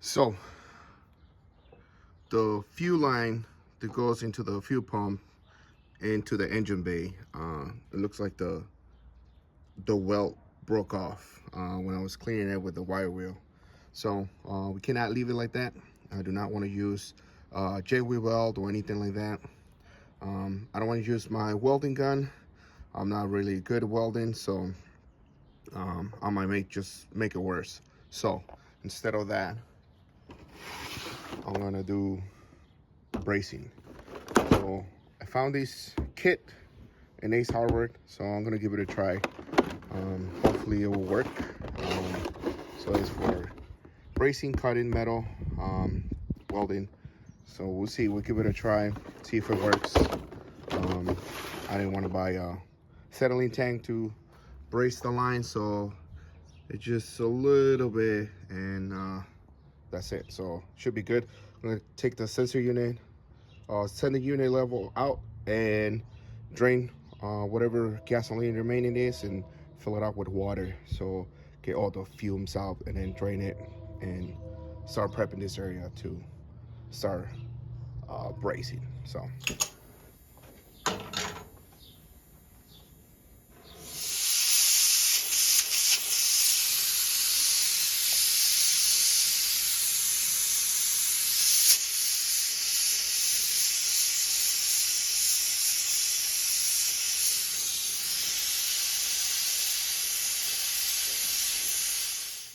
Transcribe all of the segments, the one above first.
So the fuel line that goes into the fuel pump into the engine bay, it looks like the welt broke off when I was cleaning it with the wire wheel. So we cannot leave it like that. I do not want to use J-wheel weld or anything like that. I don't want to use my welding gun. I'm not really good at welding, so I might just make it worse. So instead of that, I'm gonna do bracing. So I found this kit in Ace Hardware, so I'm gonna give it a try. Hopefully it will work. So it's for bracing, cutting metal, welding. So we'll see. We'll give it a try, see if it works. I didn't want to buy a settling tank to brace the line, so it's just a little bit, and that's it. So should be good. I'm gonna take the sensor unit, send the unit level out, and drain whatever gasoline remaining is, and fill it up with water. So get all the fumes out, and then drain it, and start prepping this area to start bracing. So.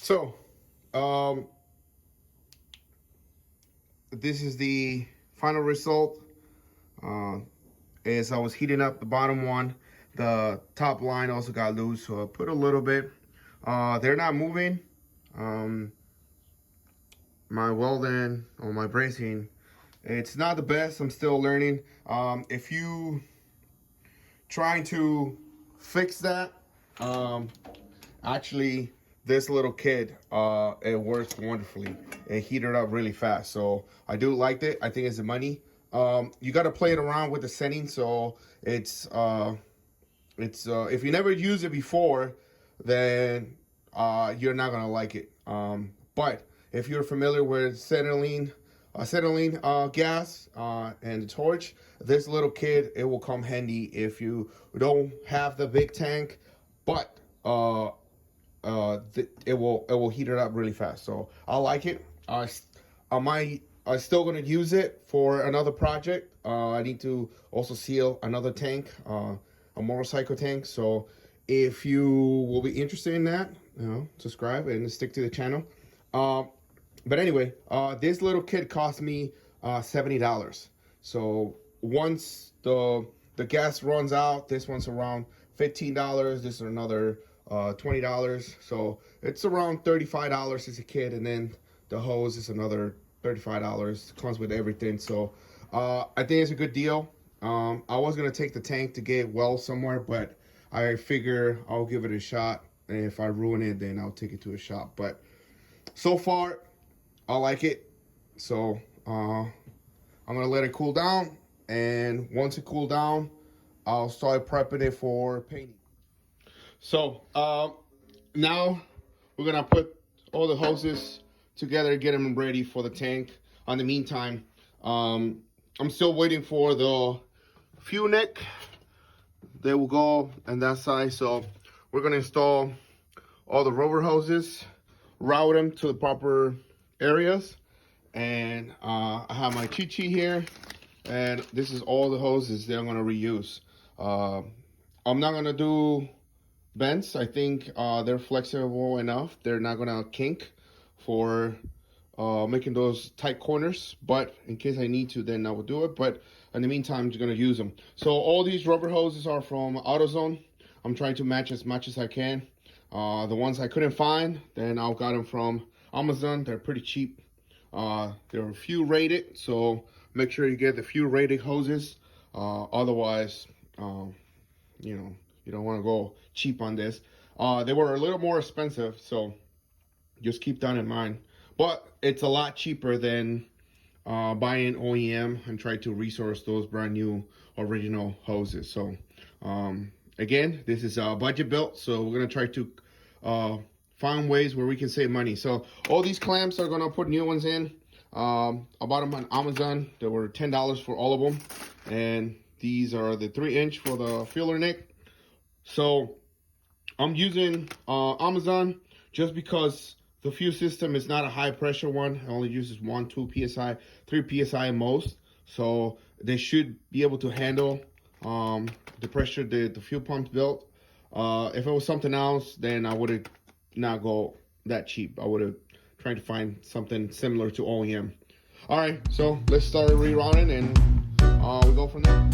So, this is the final result. As I was heating up the bottom one, the top line also got loose, so I put a little bit. They're not moving. My welding or my bracing, it's not the best. I'm still learning. If you trying to fix that, actually, this little kit, it works wonderfully. It heated up really fast, so I do like it. I think it's the money. You got to play it around with the settings, so it's if you never used it before, then you're not gonna like it. But if you're familiar with acetylene gas and the torch, this little kit, it will come handy if you don't have the big tank, but it will heat it up really fast. So I like it. I'm still gonna use it for another project. I need to also seal another tank, a motorcycle tank. So if you will be interested in that, subscribe and stick to the channel. But anyway, this little kit cost me $70. So once the gas runs out, this one's around $15. This is another $20. So it's around $35 as a kit, and then the hose is another $35. Comes with everything. So I think it's a good deal. I was gonna take the tank to get well somewhere, but I figure I'll give it a shot, and if I ruin it, then I'll take it to a shop. But so far, I like it. So I'm gonna let it cool down, and once it cool down, I'll start prepping it for painting. So now we're gonna put all the hoses together, get them ready for the tank. In the meantime, I'm still waiting for the fuel neck. They will go on that side. So we're gonna install all the rubber hoses, route them to the proper areas, and I have my cheat sheet here, and this is all the hoses that I'm gonna reuse. I'm not gonna do bends. I think they're flexible enough. They're not gonna kink for making those tight corners, but in case I need to, then I will do it. But in the meantime, I'm just gonna use them. So all these rubber hoses are from AutoZone. I'm trying to match as much as I can. The ones I couldn't find, then I got them from Amazon. They're pretty cheap. They're fuel rated, so make sure you get the fuel rated hoses. Otherwise, you don't want to go cheap on this. They were a little more expensive, so just keep that in mind. But it's a lot cheaper than buying OEM and try to resource those brand new original hoses. So again, this is budget built, so we're gonna try to find ways where we can save money. So all these clamps are gonna put new ones in. I bought them on Amazon. They were $10 for all of them, and these are the 3-inch for the filler neck. So I'm using Amazon just because the fuse system is not a high pressure one. It only uses 1, 2 psi, 3 psi at most. So they should be able to handle the pressure the fuel pumps built. If it was something else, then I would have not go that cheap. I would have tried to find something similar to OEM. All right, so let's start rerouting and we go from there.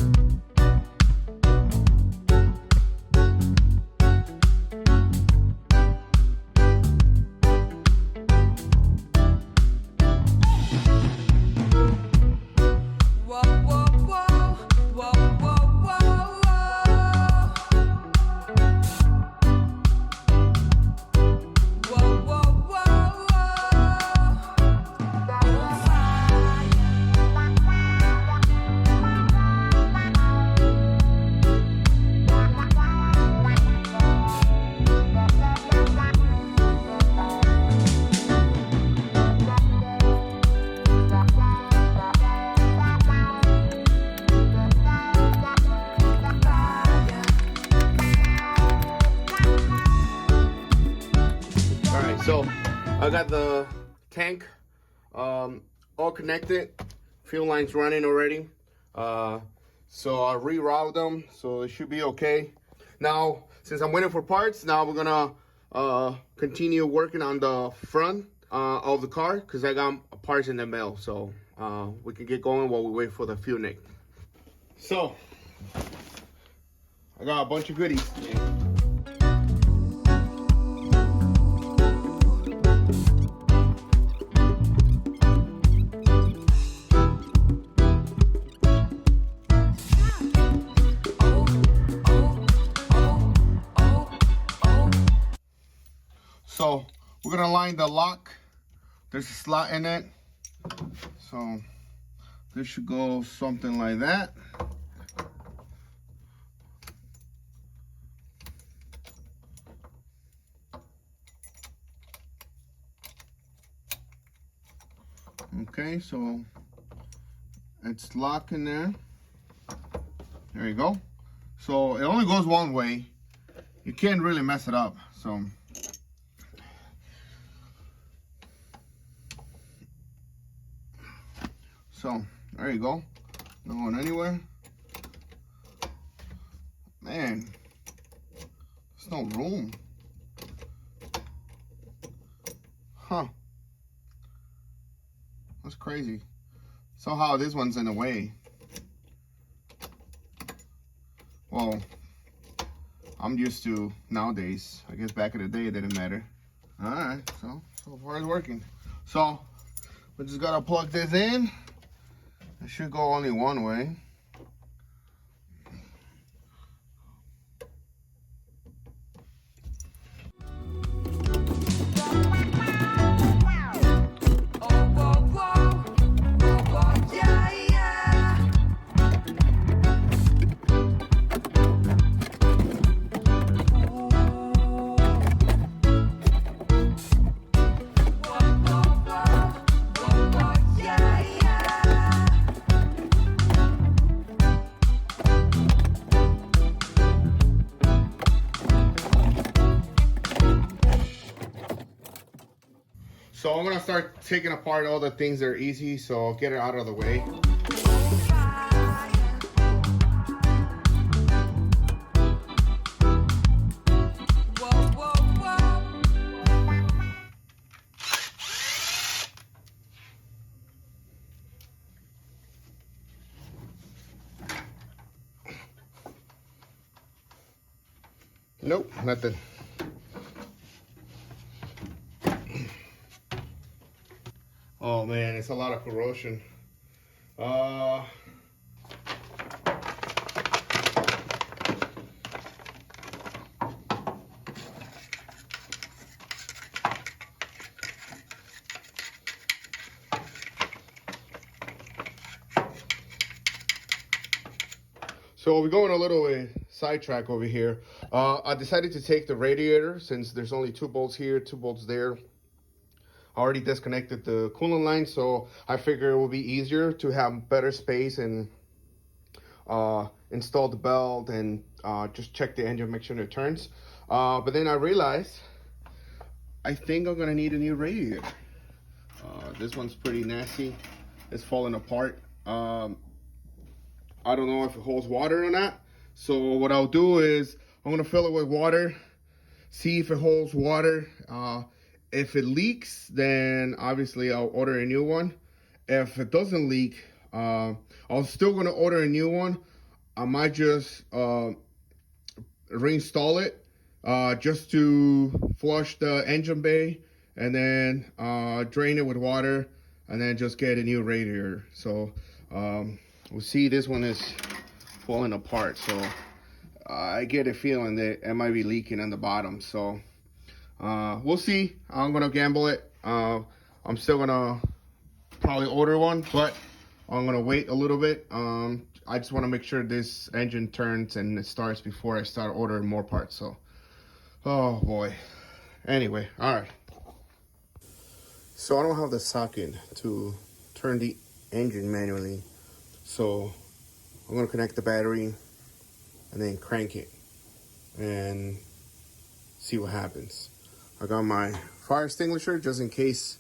So I got the tank all connected, fuel lines running already. So I rerouted them, so it should be okay. Now, since I'm waiting for parts, now we're gonna continue working on the front of the car because I got parts in the mail. So we can get going while we wait for the fuel neck. So I got a bunch of goodies. So we're gonna line the lock. There's a slot in it. So this should go something like that. Okay, so it's locked in there. There you go. So it only goes one way. You can't really mess it up. So there you go. Not going anywhere. Man, there's no room. Huh. That's crazy. Somehow this one's in the way. Well, I'm used to nowadays. I guess back in the day it didn't matter. Alright, so far it's working. So we just gotta plug this in. It should go only one way. So I'm gonna start taking apart all the things that are easy, so I'll get it out of the way. Nope, nothing. Oh man, it's a lot of corrosion. So we're going a little sidetrack over here. I decided to take the radiator since there's only 2 bolts here, 2 bolts there. I already disconnected the coolant line, so I figure it will be easier to have better space and install the belt and just check the engine, make sure it turns. But then I realized I think I'm gonna need a new radiator. This one's pretty nasty. It's falling apart. I don't know if it holds water or not. So what I'll do is I'm gonna fill it with water, see if it holds water. If it leaks, then obviously I'll order a new one. If it doesn't leak, I'm still gonna order a new one. I might just reinstall it just to flush the engine bay and then drain it with water and then just get a new radiator. So we'll see. This one is falling apart, so I get a feeling that it might be leaking on the bottom. So we'll see. I'm gonna gamble it. I'm still gonna probably order one, but I'm gonna wait a little bit. I just want to make sure this engine turns and it starts before I start ordering more parts. So, oh boy. Anyway, all right. So I don't have the socket to turn the engine manually. So I'm gonna connect the battery and then crank it and see what happens. I got my fire extinguisher just in case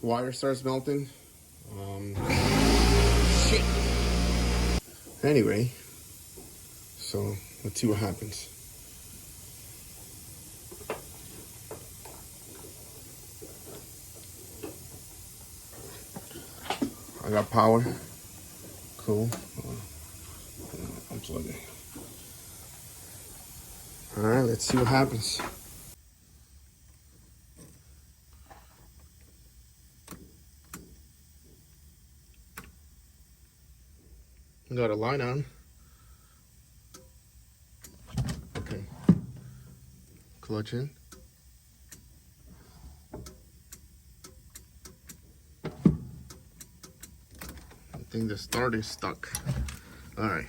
the wire starts melting. Shit. Anyway, so let's see what happens. I got power. Cool. Unplug it. All right, let's see what happens. Got a line on. Okay. Clutch in. I think the start is stuck. All right.